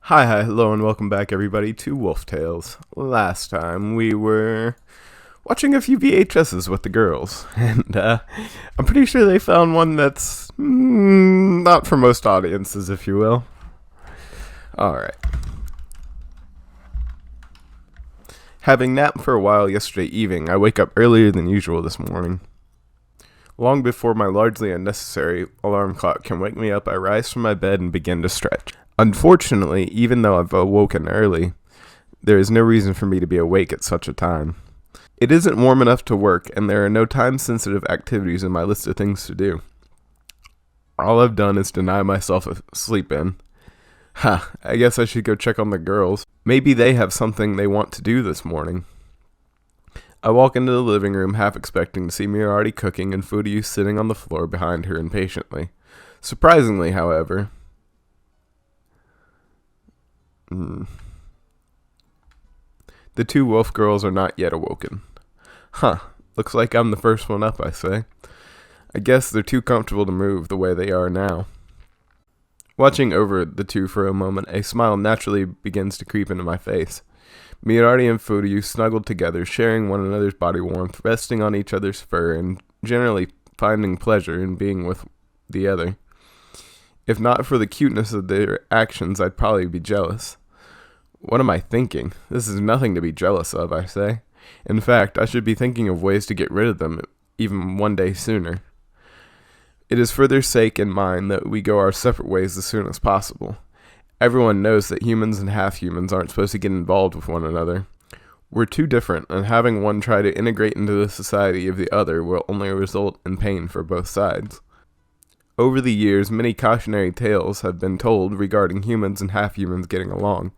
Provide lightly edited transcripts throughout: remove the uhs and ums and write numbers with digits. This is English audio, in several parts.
Hi, hello, and welcome back, everybody, to Wolf Tales. Last time we were watching a few VHSs with the girls, and I'm pretty sure they found one that's not for most audiences, if you will. Alright. Having napped for a while yesterday evening, I wake up earlier than usual this morning. Long before my largely unnecessary alarm clock can wake me up, I rise from my bed and begin to stretch. Unfortunately, even though I've awoken early, there is no reason for me to be awake at such a time. It isn't warm enough to work, and there are no time-sensitive activities in my list of things to do. All I've done is deny myself a sleep in. I guess I should go check on the girls. Maybe they have something they want to do this morning. I walk into the living room half expecting to see Mira already cooking and Fudiyu sitting on the floor behind her impatiently. Surprisingly, however, the two wolf girls are not yet awoken. Looks like I'm the first one up, I say. I guess they're too comfortable to move the way they are now. Watching over the two for a moment, a smile naturally begins to creep into my face. Mirari and Fudiyu snuggled together, sharing one another's body warmth, resting on each other's fur, and generally finding pleasure in being with the other. If not for the cuteness of their actions, I'd probably be jealous. What am I thinking? This is nothing to be jealous of, I say. In fact, I should be thinking of ways to get rid of them, even one day sooner. It is for their sake and mine that we go our separate ways as soon as possible. Everyone knows that humans and half-humans aren't supposed to get involved with one another. We're too different, and having one try to integrate into the society of the other will only result in pain for both sides. Over the years, many cautionary tales have been told regarding humans and half-humans getting along.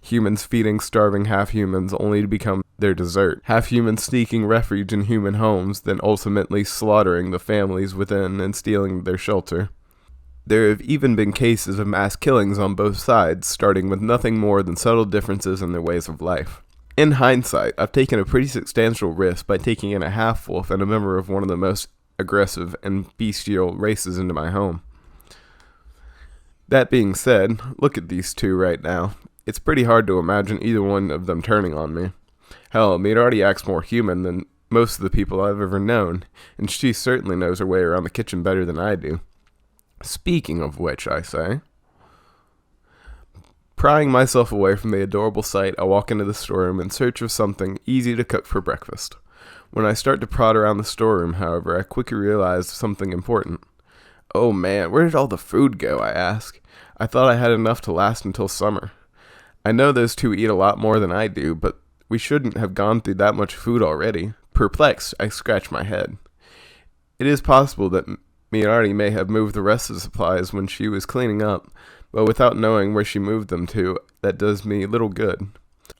Humans feeding starving half-humans only to become their dessert. Half-humans seeking refuge in human homes, then ultimately slaughtering the families within and stealing their shelter. There have even been cases of mass killings on both sides, starting with nothing more than subtle differences in their ways of life. In hindsight, I've taken a pretty substantial risk by taking in a half-wolf and a member of one of the most aggressive and bestial races into my home. That being said, look at these two right now. It's pretty hard to imagine either one of them turning on me. Hell, Mead already acts more human than most of the people I've ever known, and she certainly knows her way around the kitchen better than I do. Speaking of which, I say, prying myself away from the adorable sight, I walk into the storeroom in search of something easy to cook for breakfast. When I start to prod around the storeroom, however, I quickly realize something important. Oh man, where did all the food go, I ask. I thought I had enough to last until summer. I know those two eat a lot more than I do, but we shouldn't have gone through that much food already. Perplexed, I scratch my head. It is possible that Miyari may have moved the rest of the supplies when she was cleaning up, but without knowing where she moved them to, that does me little good.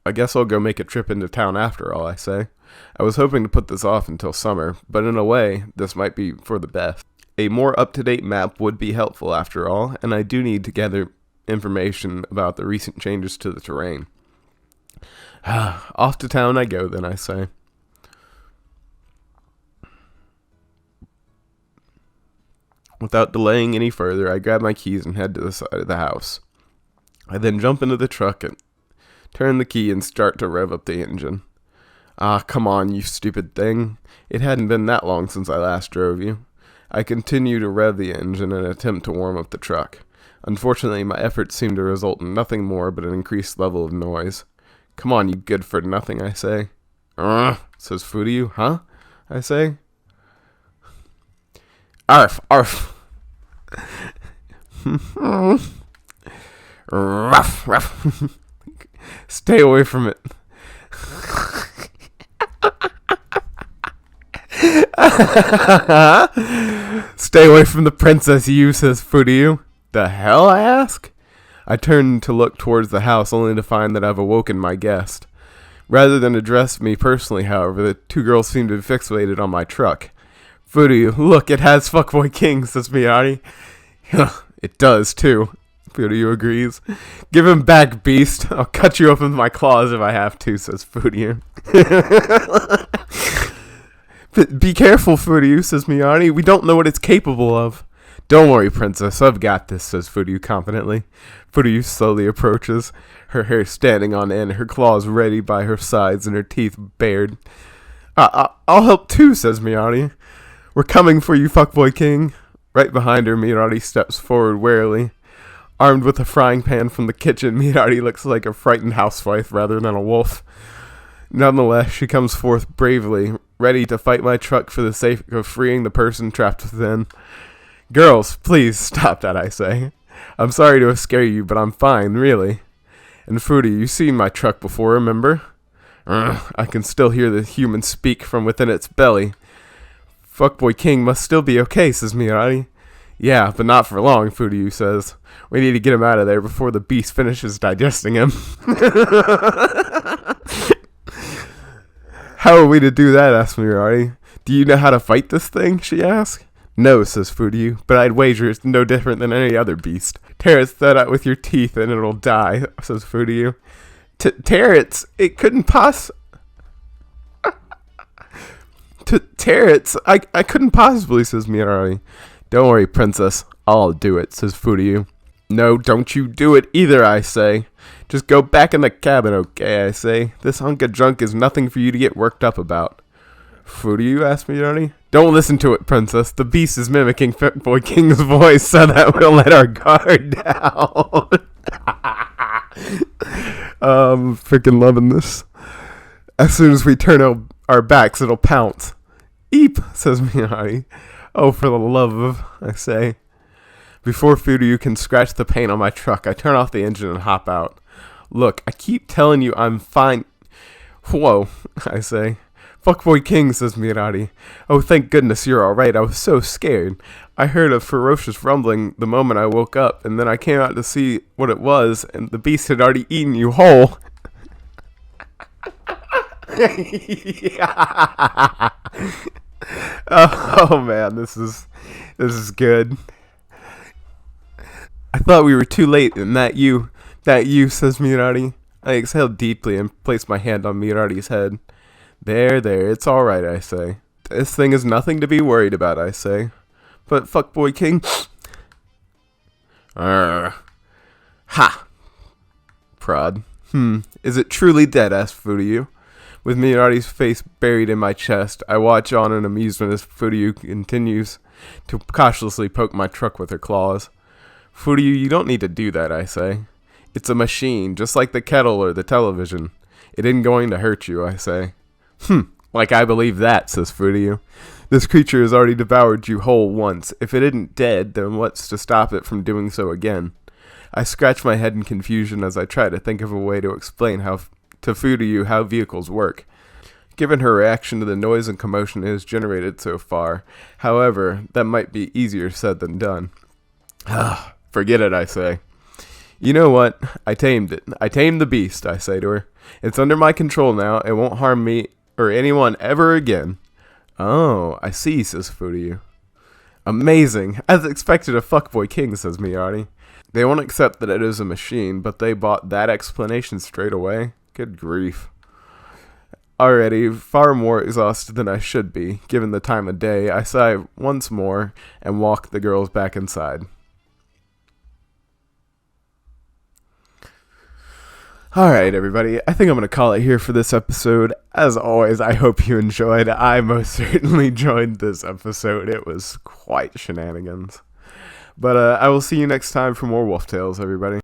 I guess I'll go make a trip into town after all, I say. I was hoping to put this off until summer, but in a way, this might be for the best. A more up-to-date map would be helpful after all, and I do need to gather information about the recent changes to the terrain. Off to town I go then, I say. Without delaying any further, I grab my keys and head to the side of the house. I then jump into the truck and turn the key and start to rev up the engine. Come on, you stupid thing. It hadn't been that long since I last drove you. I continue to rev the engine in an attempt to warm up the truck. Unfortunately, my efforts seem to result in nothing more but an increased level of noise. Come on, you good-for-nothing, I say. Says Fudiyu. Huh? I say. Arf, arf. Ruff, ruff. Stay away from it. Stay away from the princess, you, says Fudiyu. The hell, I ask? I turn to look towards the house only to find that I've awoken my guest. Rather than address me personally, however, the two girls seem to be fixated on my truck. Fudiyu, look, it has Fuckboy King, says Miyari. It does, too. Fudiyu agrees. Give him back, beast. I'll cut you open with my claws if I have to, says Fudiyu. Be careful, Fudiyu, says Miyari. We don't know what it's capable of. Don't worry, princess, I've got this, says Furyu confidently. Furyu slowly approaches, her hair standing on end, her claws ready by her sides, and her teeth bared. I'll help too, says Miyagi. We're coming for you, fuckboy king. Right behind her, Miyagi steps forward warily. Armed with a frying pan from the kitchen, Miyagi looks like a frightened housewife rather than a wolf. Nonetheless, she comes forth bravely, ready to fight my truck for the sake of freeing the person trapped within. Girls, please stop that, I say. I'm sorry to scare you, but I'm fine, really. And Furyu, you've seen my truck before, remember? I can still hear the human speak from within its belly. Fuckboy King must still be okay, says Miyagi. Yeah, but not for long, Furyu says. We need to get him out of there before the beast finishes digesting him. How are we to do that, asks Miyagi. Do you know how to fight this thing, she asks. No, says Furyu, but I'd wager it's no different than any other beast. Tear its throat out with your teeth and it'll die, says Furyu. Tear it? It couldn't tear it? I couldn't possibly, says Miyagi. Don't worry, princess. I'll do it, says Furyu. No, don't you do it either, I say. Just go back in the cabin, okay, I say. This hunk of junk is nothing for you to get worked up about. Furyu, asks Miyagi. Don't listen to it, princess. The beast is mimicking Fuckboy King's voice so that we'll let our guard down. I'm freaking loving this. As soon as we turn our backs, it'll pounce. Eep, says Miyagi. Oh, for the love of, I say. Before Furyu can scratch the paint on my truck, I turn off the engine and hop out. Look, I keep telling you I'm fine. Whoa, I say. Fuckboy King, says Miyagi. Oh, thank goodness you're alright. I was so scared. I heard a ferocious rumbling the moment I woke up, and then I came out to see what it was, and the beast had already eaten you whole. Oh man, this is good. I thought we were too late, and that you, says Miyagi. I exhaled deeply and placed my hand on Miyari's head. There, it's all right, I say. This thing is nothing to be worried about, I say. But Fuckboy King, ha, prod. Is it truly dead? Asked Furyu. With Miyari's face buried in my chest, I watch on in amusement as Furyu continues to cautiously poke my truck with her claws. Furyu, you don't need to do that, I say. It's a machine, just like the kettle or the television. It isn't going to hurt you, I say. Like I believe that, says Furyu. This creature has already devoured you whole once. If it isn't dead, then what's to stop it from doing so again? I scratch my head in confusion as I try to think of a way to explain to Furyu how vehicles work. Given her reaction to the noise and commotion it has generated so far, however, that might be easier said than done. Forget it, I say. You know what? I tamed it. I tamed the beast, I say to her. It's under my control now. It won't harm me or anyone ever again. Oh, I see, says Furyu. Amazing. As expected of Fuckboy King, says Miyagi. They won't accept that it is a machine, but they bought that explanation straight away. Good grief. Already far more exhausted than I should be, given the time of day, I sigh once more and walk the girls back inside. Alright, everybody, I think I'm going to call it here for this episode. As always, I hope you enjoyed. I most certainly enjoyed this episode. It was quite shenanigans. But I will see you next time for more Wolf Tales, everybody.